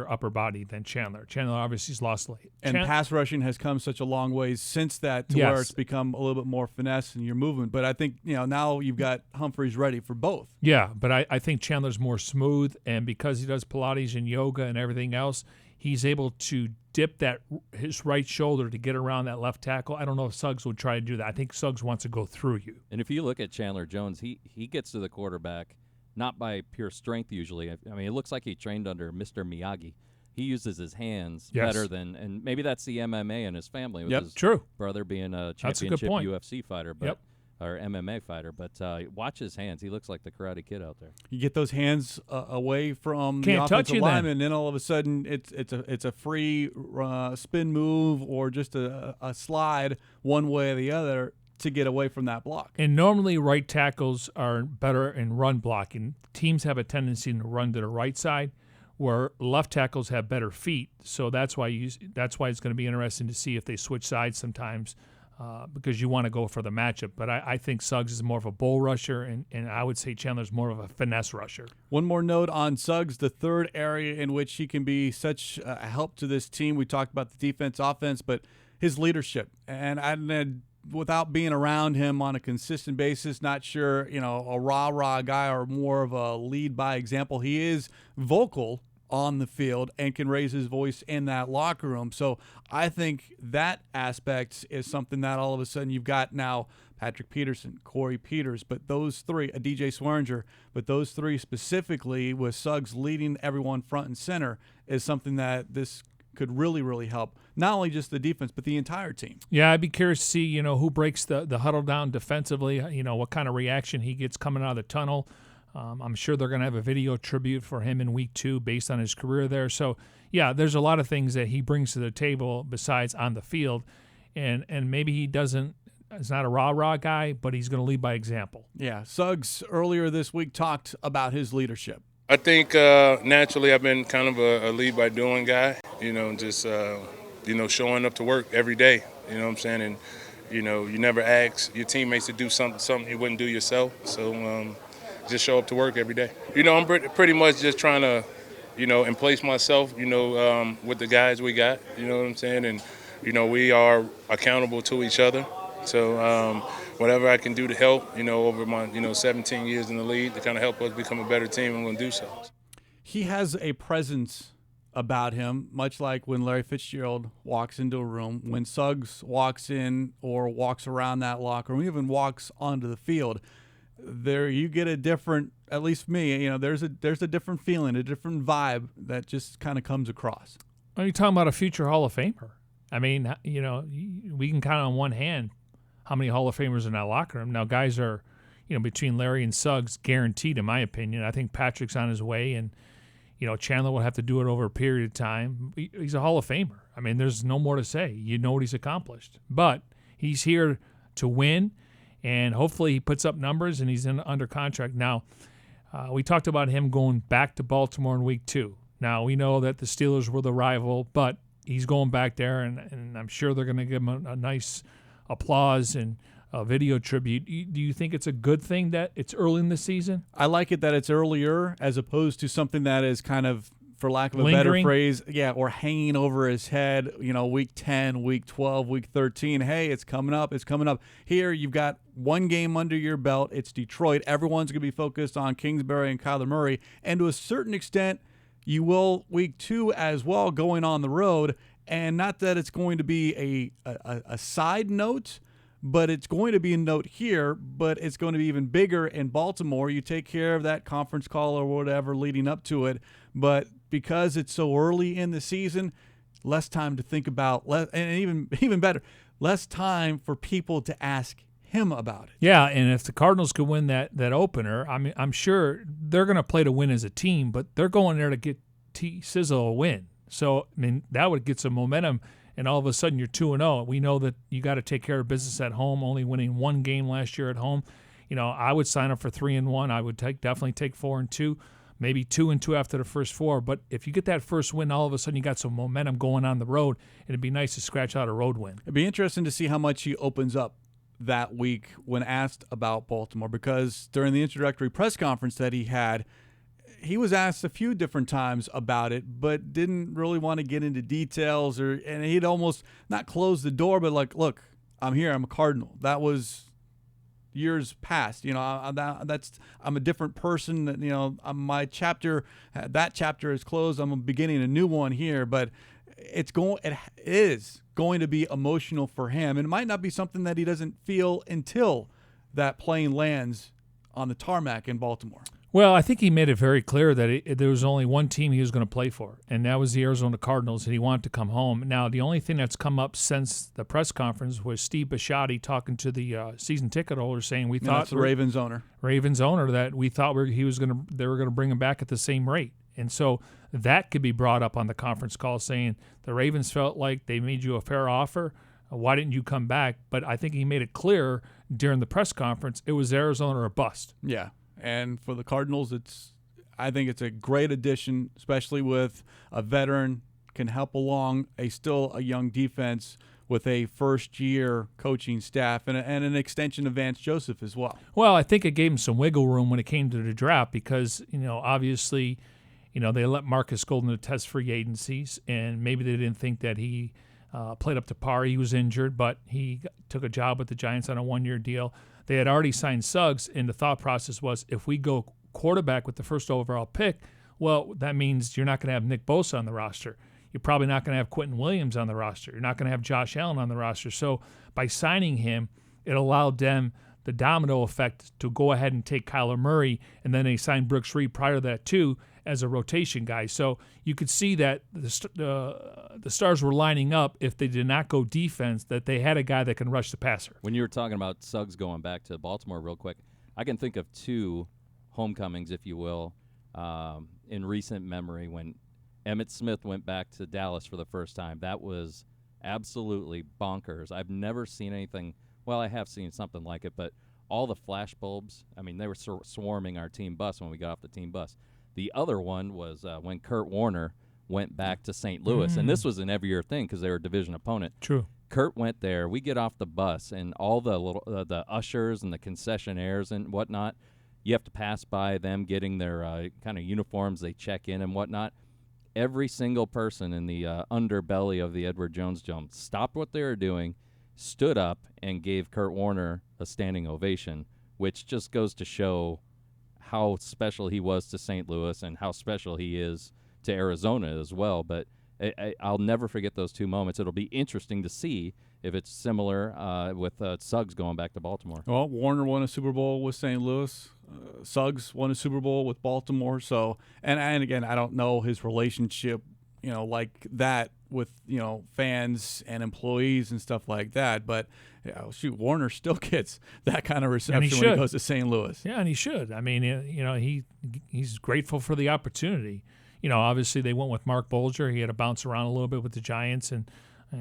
upper body than Chandler. Chandler obviously has lost weight. And pass rushing has come such a long way since that to where it's become a little bit more finesse in your movement. But I think, now you've got Humphreys ready for both. Yeah, but I think Chandler's more smooth, and because he does Pilates and yoga and everything else, he's able to dip his right shoulder to get around that left tackle. I don't know if Suggs would try to do that. I think Suggs wants to go through you. And if you look at Chandler Jones, he gets to the quarterback not by pure strength usually. I mean, it looks like he trained under Mr. Miyagi. He uses his hands better than, and maybe that's the MMA in his family with his brother being a championship UFC fighter, or MMA fighter. But watch his hands. He looks like the Karate Kid out there. You get those hands away from the offensive lineman, and then all of a sudden it's a free spin move or just a slide one way or the other to get away from that block. And normally right tackles are better in run blocking. Teams have a tendency to run to the right side, where left tackles have better feet. So that's why it's going to be interesting to see if they switch sides sometimes, because you want to go for the matchup. But I think Suggs is more of a bull rusher, and I would say Chandler's more of a finesse rusher. One more note on Suggs, the third area in which he can be such a help to this team. We talked about the defense, offense, but his leadership. And without being around him on a consistent basis, not sure, a rah-rah guy or more of a lead by example. He is vocal on the field and can raise his voice in that locker room. So I think that aspect is something that all of a sudden you've got now Patrick Peterson, Corey Peters, but those three, DJ Swearinger, but those three specifically with Suggs leading everyone front and center is something that this could really, really help, not only just the defense, but the entire team. Yeah, I'd be curious to see, who breaks the huddle down defensively, what kind of reaction he gets coming out of the tunnel. I'm sure they're going to have a video tribute for him in week 2 based on his career there. So, yeah, there's a lot of things that he brings to the table besides on the field. And maybe he's not a rah-rah guy, but he's going to lead by example. Yeah, Suggs earlier this week talked about his leadership. I think naturally I've been kind of a lead by doing guy, just, showing up to work every day, you know what I'm saying? And, you never ask your teammates to do something you wouldn't do yourself. So just show up to work every day. I'm pretty much just trying to, in place myself, with the guys we got, you know what I'm saying? And, we are accountable to each other. So whatever I can do to help, over my, 17 years in the league to kind of help us become a better team, I'm going to do so. He has a presence about him, much like when Larry Fitzgerald walks into a room, when Suggs walks in or walks around that locker room, even walks onto the field. There you get a different, at least me, there's a different feeling, a different vibe that just kind of comes across. Are you talking about a future Hall of Famer? I mean, we can count on one hand how many Hall of Famers in that locker room. Now, guys are, between Larry and Suggs, guaranteed, in my opinion. I think Patrick's on his way, and, Chandler will have to do it over a period of time. He's a Hall of Famer. I mean, there's no more to say. You know what he's accomplished. But he's here to win, and hopefully he puts up numbers, and he's under contract. Now, we talked about him going back to Baltimore in week 2. Now, we know that the Steelers were the rival, but he's going back there, and I'm sure they're going to give him a nice applause and a video tribute. Do you think it's a good thing that it's early in the season? I like it that it's earlier as opposed to something that is kind of, for lack of a better phrase, or hanging over his head, week 10, week 12, week 13. Hey, it's coming up. Here, you've got one game under your belt. It's Detroit. Everyone's going to be focused on Kingsbury and Kyler Murray. And to a certain extent, you will week 2 as well, going on the road. And not that it's going to be a side note, but it's going to be a note here, but it's going to be even bigger in Baltimore. You take care of that conference call or whatever leading up to it. But because it's so early in the season, less time to think about, and even better, less time for people to ask him about it. Yeah, and if the Cardinals could win that opener, I mean, I'm sure they're going to play to win as a team, but they're going there to get Sizzle a win. So, I mean, that would get some momentum, and all of a sudden you're 2-0. We know that you got to take care of business at home, only winning one game last year at home. I would sign up for 3-1. I would definitely take 4-2, maybe 2-2 after the first 4. But if you get that first win, all of a sudden you got some momentum going on the road, it'd be nice to scratch out a road win. It'd be interesting to see how much he opens up that week when asked about Baltimore, because during the introductory press conference that he had, he was asked a few different times about it, but didn't really want to get into details, and he'd almost not close the door, but like, look, I'm here. I'm a Cardinal. That was years past. You know, I'm a different person. You know, my chapter, that chapter is closed. I'm beginning a new one here, but it is going to be emotional for him. And it might not be something that he doesn't feel until that plane lands on the tarmac in Baltimore. Well, I think he made it very clear that there was only one team he was going to play for, and that was the Arizona Cardinals, and he wanted to come home. Now, the only thing that's come up since the press conference was Steve Bisciotti talking to the season ticket holder, saying we thought that's the Ravens owner, that we thought they were going to bring him back at the same rate, and so that could be brought up on the conference call, saying the Ravens felt like they made you a fair offer. Why didn't you come back? But I think he made it clear during the press conference it was Arizona or bust. Yeah. And for the Cardinals, I think it's a great addition, especially with a veteran, can help along still a young defense with a first-year coaching staff and an extension of Vance Joseph as well. Well, I think it gave him some wiggle room when it came to the draft because, obviously, they let Marcus Golden to test free agencies, and maybe they didn't think that he played up to par. He was injured, but he took a job with the Giants on a one-year deal. They had already signed Suggs, and the thought process was if we go quarterback with the first overall pick, well, that means you're not going to have Nick Bosa on the roster. You're probably not going to have Quentin Williams on the roster. You're not going to have Josh Allen on the roster. So by signing him, it allowed them the domino effect to go ahead and take Kyler Murray, and then they signed Brooks Reed prior to that too as a rotation guy. So you could see that the stars were lining up if they did not go defense, that they had a guy that can rush the passer. When you were talking about Suggs going back to Baltimore real quick, I can think of two homecomings, if you will, in recent memory when Emmitt Smith went back to Dallas for the first time. That was absolutely bonkers. I've never seen anything. Well, I have seen something like it, but all the flash bulbs, I mean, they were swarming our team bus when we got off the team bus. The other one was when Kurt Warner went back to St. Louis, and this was an every year thing because they were a division opponent. True. Kurt went there. We get off the bus, and all the the ushers and the concessionaires and whatnot, you have to pass by them getting their kind of uniforms. They check in and whatnot. Every single person in the underbelly of the Edward Jones Dome stopped what they were doing, stood up, and gave Kurt Warner a standing ovation, which just goes to show how special he was to St. Louis and how special he is to Arizona as well. But I'll never forget those two moments. It'll be interesting to see if it's similar with Suggs going back to Baltimore. Well, Warner won a Super Bowl with St. Louis. Suggs won a Super Bowl with Baltimore. So, and again, I don't know his relationship, like that with, fans and employees and stuff like that. But, Warner still gets that kind of reception when he goes to St. Louis. Yeah, and he should. I mean, he's grateful for the opportunity. Obviously they went with Mark Bolger. He had to bounce around a little bit with the Giants. And,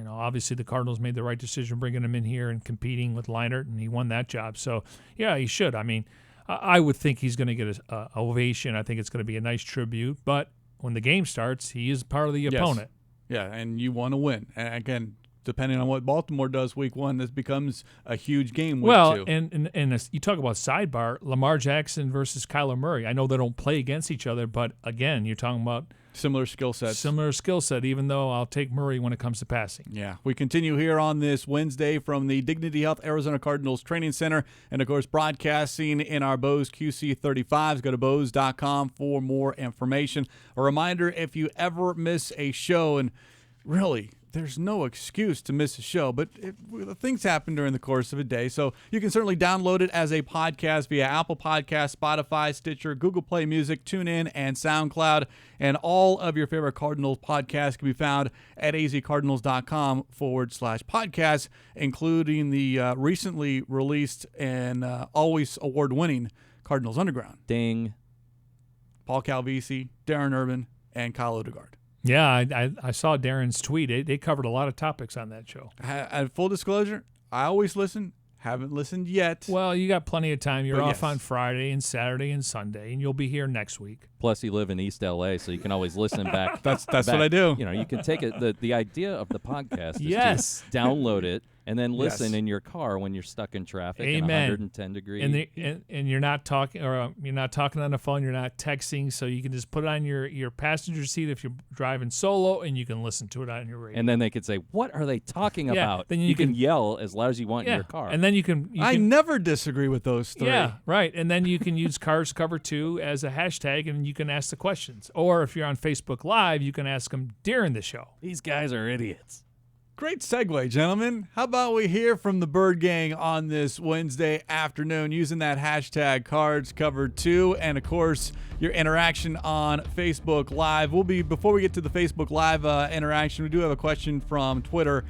obviously the Cardinals made the right decision bringing him in here and competing with Leinart, and he won that job. So, yeah, he should. I mean, I would think he's going to get an ovation. I think it's going to be a nice tribute. But when the game starts, he is part of the opponent. Yeah, and you want to win. And again, depending on what Baltimore does week one, this becomes a huge game week two. And you talk about sidebar, Lamar Jackson versus Kyler Murray. I know they don't play against each other, but again, you're talking about similar skill sets. Similar skill set, even though I'll take Murray when it comes to passing. Yeah. We continue here on this Wednesday from the Dignity Health Arizona Cardinals Training Center. And, of course, broadcasting in our Bose QC35s. Go to Bose.com for more information. A reminder, if you ever miss a show, and really, there's no excuse to miss a show, but things happen during the course of a day. So you can certainly download it as a podcast via Apple Podcasts, Spotify, Stitcher, Google Play Music, TuneIn, and SoundCloud. And all of your favorite Cardinals podcasts can be found at azcardinals.com/podcast, including the recently released and always award-winning Cardinals Underground. Ding. Paul Calvisi, Darren Urban, and Kyle Odegaard. Yeah, I saw Darren's tweet. They covered a lot of topics on that show. Full disclosure, I always listen. Haven't listened yet. Well, you got plenty of time. You're off on Friday and Saturday and Sunday, and you'll be here next week. Plus, you live in East LA, so you can always listen back. That's what I do. You can take it. The idea of the podcast is yes. to download it And then listen Yes. in your car when you're stuck in traffic in Amen. 110 degrees. And you're not talking, or you're not talking on the phone. You're not texting, so you can just put it on your passenger seat if you're driving solo, and you can listen to it on your radio. And then they could say, "What are they talking Yeah, about?" then you you can can- yell as loud as you want in your car. And then you can. I never disagree with those three. Yeah, right. And then you can use Cars Cover 2 as a hashtag, and you can ask the questions. Or if you're on Facebook Live, you can ask them during the show. These guys are idiots. Great segue, gentlemen. How about we hear from the Bird Gang on this Wednesday afternoon using that hashtag CardsCovered2, and of course your interaction on Facebook Live. Before we get to the Facebook Live interaction, we do have a question from Twitter.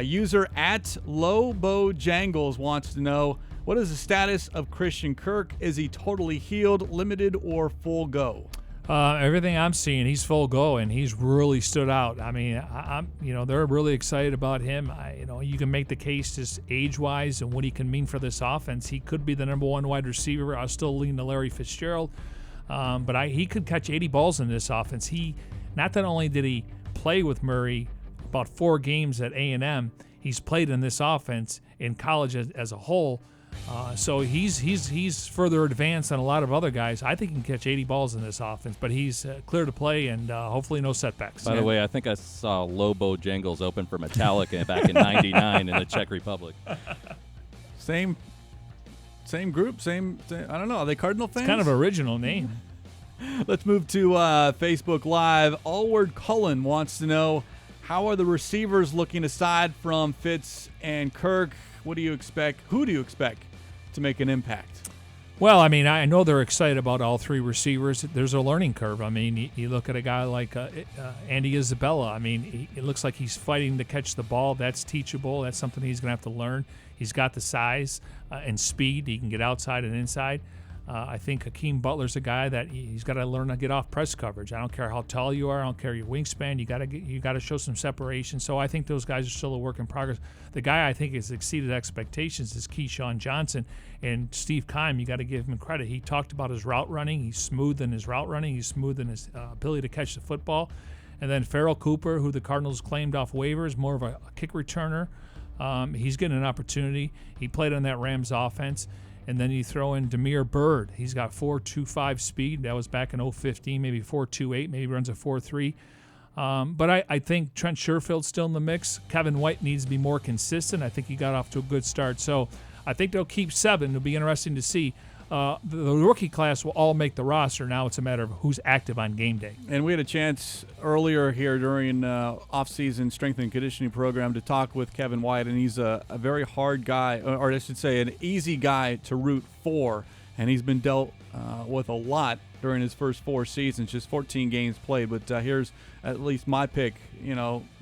User at LowBoJangles wants to know, what is the status of Christian Kirk? Is he totally healed, limited, or full go? Everything I'm seeing, he's full go, and he's really stood out. I mean, they're really excited about him. You can make the case just age-wise and what he can mean for this offense. He could be the number one wide receiver. I'll still lean to Larry Fitzgerald, but he could catch 80 balls in this offense. Not that only did he play with Murray about 4 games at A&M, he's played in this offense in college as a whole. So he's further advanced than a lot of other guys. I think he can catch 80 balls in this offense, but he's clear to play, and hopefully no setbacks. By the way, I think I saw Lobo Jangles open for Metallica back in '99 in the Czech Republic. Same group, same. I don't know. Are they Cardinal fans? It's kind of an original name. Let's move to Facebook Live. Allward Cullen wants to know, how are the receivers looking aside from Fitz and Kirk? What do you expect? Who do you expect to make an impact? Well, I mean, I know they're excited about all 3 receivers. There's a learning curve. I mean, you look at a guy like Andy Isabella. I mean, it looks like he's fighting to catch the ball. That's teachable. That's something he's going to have to learn. He's got the size and speed. He can get outside and inside. I think Hakeem Butler's a guy that he's got to learn to get off press coverage. I don't care how tall you are. I don't care your wingspan. You got to show some separation. So I think those guys are still a work in progress. The guy I think has exceeded expectations is Keyshawn Johnson. And Steve Keim, you got to give him credit. He talked about his route running. He's smooth in his route running. He's smooth in his ability to catch the football. And then Farrell Cooper, who the Cardinals claimed off waivers, more of a kick returner. He's getting an opportunity. He played on that Rams offense. And then you throw in Damiere Byrd. He's got 4.25 speed. That was back in 2015, maybe 4.28, maybe runs a 4.3. But I think Trent Sherfield's still in the mix. Kevin White needs to be more consistent. I think he got off to a good start. So I think they'll keep 7. It'll be interesting to see. The rookie class will all make the roster. Now it's a matter of who's active on game day. And we had a chance earlier here during off-season strength and conditioning program to talk with Kevin White, and he's a very hard guy, or I should say an easy guy to root for, and he's been dealt with a lot during his first 4 seasons, just 14 games played. But here's at least my pick,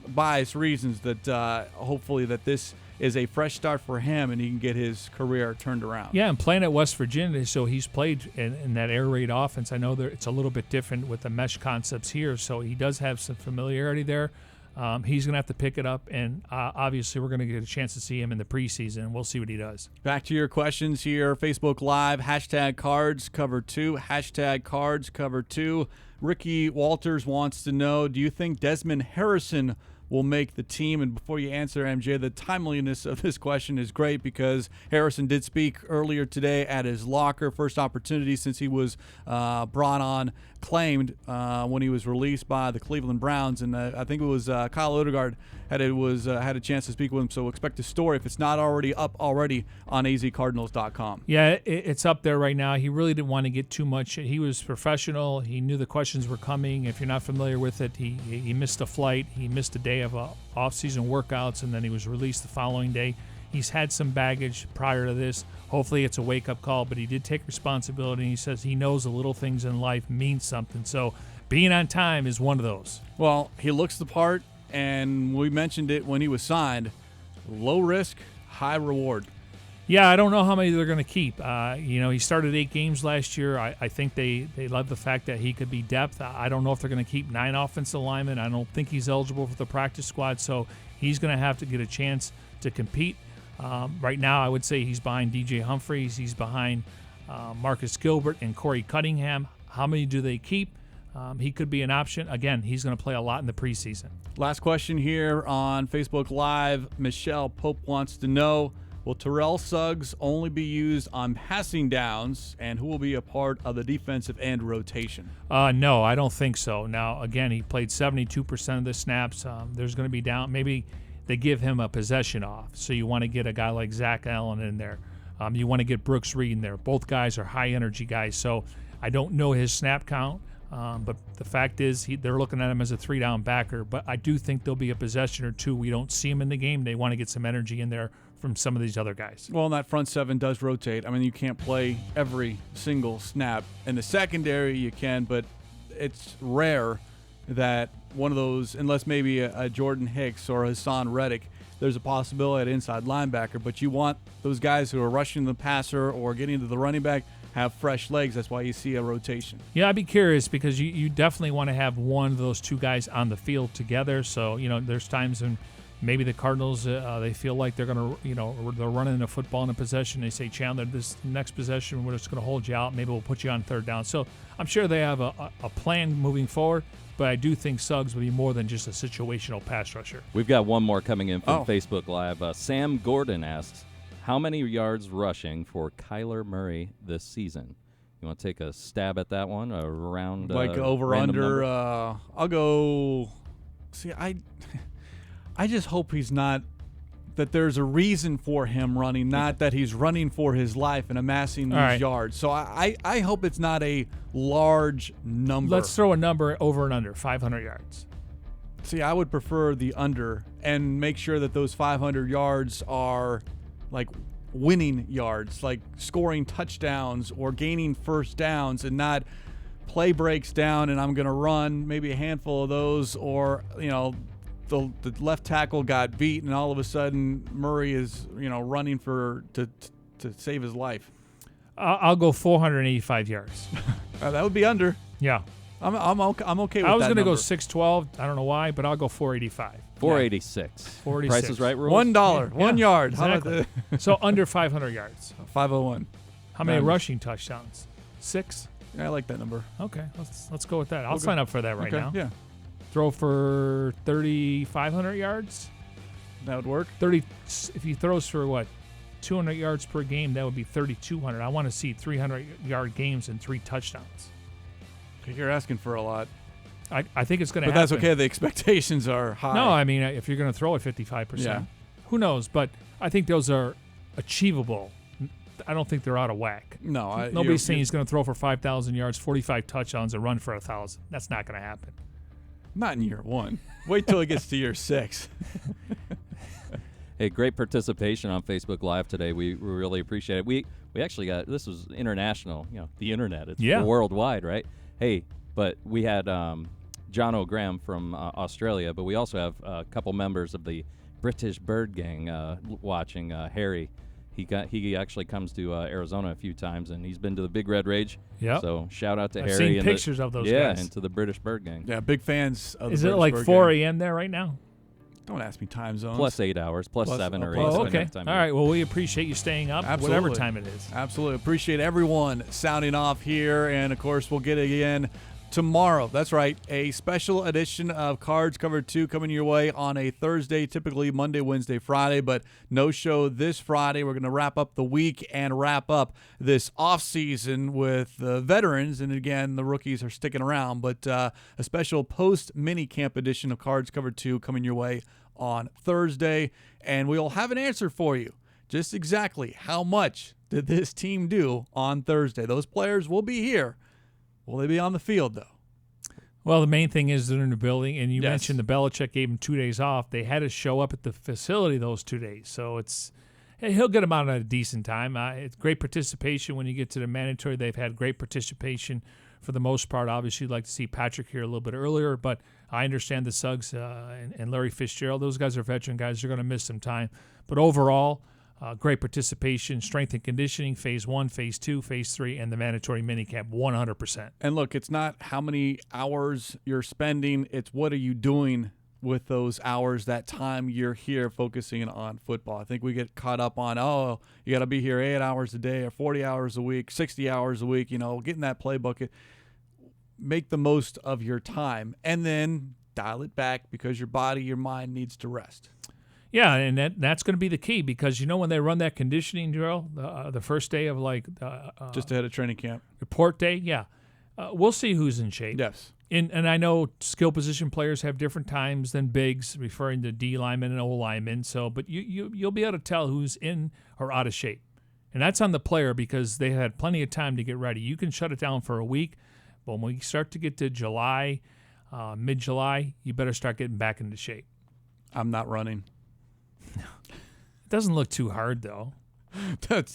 biased reasons that hopefully that this is a fresh start for him and he can get his career turned around. Yeah, and playing at West Virginia, so he's played in that air raid offense. I know it's a little bit different with the mesh concepts here, so he does have some familiarity there. He's going to have to pick it up, and obviously we're going to get a chance to see him in the preseason, and we'll see what he does. Back to your questions here. Facebook Live, #CardsCover2, #CardsCover2. Ricky Walters wants to know, do you think Desmond Harrison will make the team? And before you answer, MJ, the timeliness of this question is great because Harrison did speak earlier today at his locker, first opportunity since he was brought on, claimed when he was released by the Cleveland Browns, and I think it was Kyle Odegaard had a chance to speak with him. So expect a story if it's not already up on azcardinals.com. Yeah, it's up there right now. He really didn't want to get too much. He was professional. He knew the questions were coming. If you're not familiar with it, he missed a flight. He missed a day of off-season workouts, and then he was released the following day. He's had some baggage prior to this. Hopefully it's a wake-up call, but he did take responsibility, and he says he knows the little things in life mean something. So being on time is one of those. Well, he looks the part, and we mentioned it when he was signed. Low risk, high reward. Yeah, I don't know how many they're going to keep. He started 8 games last year. I think they love the fact that he could be depth. I don't know if they're going to keep 9 offensive linemen. I don't think he's eligible for the practice squad, so he's going to have to get a chance to compete. Right now, I would say he's behind DJ Humphries. He's behind Marcus Gilbert and Corey Cunningham. How many do they keep? he could be an option. Again, he's going to play a lot in the preseason. Last question here on Facebook Live. Michelle Pope wants to know, will Terrell Suggs only be used on passing downs, and who will be a part of the defensive end rotation? No, I don't think so. Now, again, he played 72% of the snaps. There's going to be down. Maybe they give him a possession off, so you want to get a guy like Zach Allen in there. You want to get Brooks Reed in there. Both guys are high-energy guys, so I don't know his snap count. But the fact is, they're looking at him as a 3-down backer. But I do think there'll be a possession or two. We don't see him in the game. They want to get some energy in there from some of these other guys. Well, and that front seven does rotate. I mean, you can't play every single snap. In the secondary, you can, but it's rare that one of those, unless maybe a Jordan Hicks or Hassan Reddick, there's a possibility at inside linebacker. But you want those guys who are rushing the passer or getting to the running back have fresh legs. That's why you see a rotation. Yeah, I'd be curious because you definitely want to have one of those two guys on the field together. So, there's times when maybe the Cardinals, they feel like they're going to, they're running a football in a possession. They say, Chandler, this next possession, we're just going to hold you out. Maybe we'll put you on 3rd down. So I'm sure they have a plan moving forward, but I do think Suggs will be more than just a situational pass rusher. We've got one more coming in from Facebook Live. Sam Gordon asks, how many yards rushing for Kyler Murray this season? You want to take a stab at that one? Around over under? I'll go. See, I just hope he's not. That there's a reason for him running, not that he's running for his life and amassing these yards. So I hope it's not a large number. Let's throw a number over and under 500 yards. See, I would prefer the under and make sure that those 500 yards are like winning yards, like scoring touchdowns or gaining first downs, and not play breaks down and I'm going to run maybe a handful of those, or the left tackle got beat and all of a sudden Murray is running to save his life. I'll go 485 yards. That would be under. Yeah. I'm okay with that. I was going to go 612. I don't know why, but I'll go 485. 486. 486. Price is Right rules. $1, 1 yard. Exactly. So under 500 yards. 501. How many rushing touchdowns? 6? Yeah, I like that number. Okay, let's go with that. I'll sign up for that right now. Yeah. Throw for 3,500 yards. That would work. 30. If he throws for 200 yards per game, that would be 3,200. I want to see 300-yard games and 3 touchdowns. You're asking for a lot. I think it's going to happen. But that's okay. The expectations are high. No, I mean, if you're going to throw at 55%, who knows? But I think those are achievable. I don't think they're out of whack. No. Nobody's saying he's going to throw for 5,000 yards, 45 touchdowns, and run for 1,000. That's not going to happen. Not in year 1. Wait till it gets to year 6. Hey, great participation on Facebook Live today. We really appreciate it. We actually got, this was international, the internet. It's worldwide, right? Hey, but we had John O'Graham from Australia, but we also have a couple members of the British Bird Gang watching. Harry, he actually comes to Arizona a few times, and he's been to the Big Red Rage. Yeah. So shout out to I've Harry. Seen pictures of those guys. Yeah, and to the British Bird Gang. Yeah, big fans of the Is British it like Bird 4 Gang. a.m. there right now? Don't ask me time zones. Plus 8 hours, plus 7 or 8. Oh, okay. Time All right. Well, we appreciate you staying up, whatever time it is. Absolutely. Appreciate everyone sounding off here. And, of course, we'll get it again tomorrow. That's right. A special edition of Cards Cover 2 coming your way on a Thursday, typically Monday, Wednesday, Friday, but no show this Friday. We're going to wrap up the week and wrap up this offseason with the veterans. And, again, the rookies are sticking around. But a special post-minicamp edition of Cards Cover 2 coming your way on Thursday. And we'll have an answer for you. Just exactly how much did this team do on Thursday? Those players will be here. Will they be on the field, though? Well, the main thing is they're in the building, and you mentioned the Belichick gave him 2 days off. They had to show up at the facility those 2 days, so he'll get them out at a decent time. It's great participation when you get to the mandatory. They've had great participation for the most part. Obviously, you'd like to see Patrick here a little bit earlier, but I understand the Suggs and Larry Fitzgerald. Those guys are veteran guys. They're going to miss some time, but overall, great participation, strength and conditioning, phase 1, phase 2, phase 3, and the mandatory minicamp, 100%. And look, it's not how many hours you're spending, it's what are you doing with those hours, that time you're here focusing on football. I think we get caught up on, you got to be here 8 hours a day or 40 hours a week, 60 hours a week, getting that playbook. make the most of your time, and then dial it back because your body, your mind needs to rest. Yeah, and that's going to be the key because, when they run that conditioning drill, the first day of just ahead of training camp. Report day, yeah. We'll see who's in shape. Yes. And I know skill position players have different times than bigs, referring to D linemen and O linemen. But you'll be able to tell who's in or out of shape. And that's on the player because they had plenty of time to get ready. You can shut it down for a week, but when we start to get to July, mid-July, you better start getting back into shape. I'm not running. It doesn't look too hard, though. Don't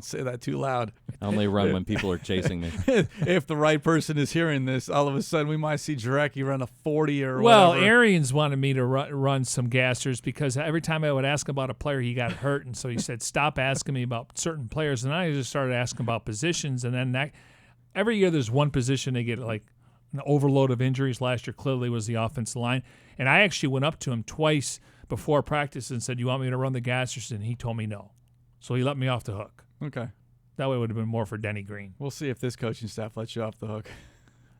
say that too loud. I only run when people are chasing me. If the right person is hearing this, all of a sudden we might see Jurecki run a 40 or well, whatever. Arians wanted me to run some gassers because every time I would ask about a player, he got hurt. And so he said, stop asking me about certain players. And I just started asking about positions. And then every year there's one position they get like an overload of injuries. Last year clearly was the offensive line. And I actually went up to him twice before practice and said, you want me to run the gassers? And he told me no. So he let me off the hook. Okay. That way it would have been more for Denny Green. We'll see if this coaching staff lets you off the hook.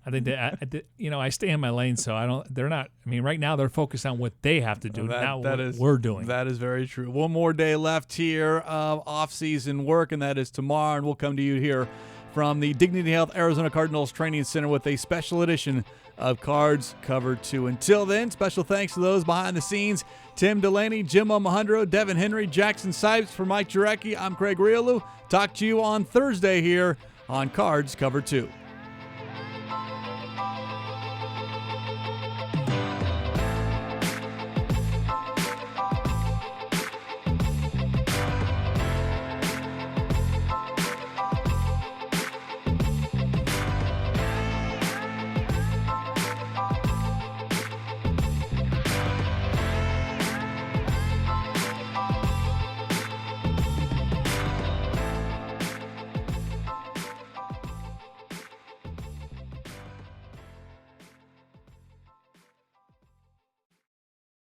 I think that I stay in my lane, so they're not. I mean, right now they're focused on what they have to do, not what we're doing. That is very true. One more day left here of off-season work, and that is tomorrow. And we'll come to you here from the Dignity Health Arizona Cardinals Training Center with a special edition of Cards Cover 2. Until then, special thanks to those behind the scenes: Tim Delaney, Jim Omohundro, Devin Henry, Jackson Sipes. For Mike Jurecki, I'm Craig Grialou. Talk to you on Thursday here on Cards Cover 2.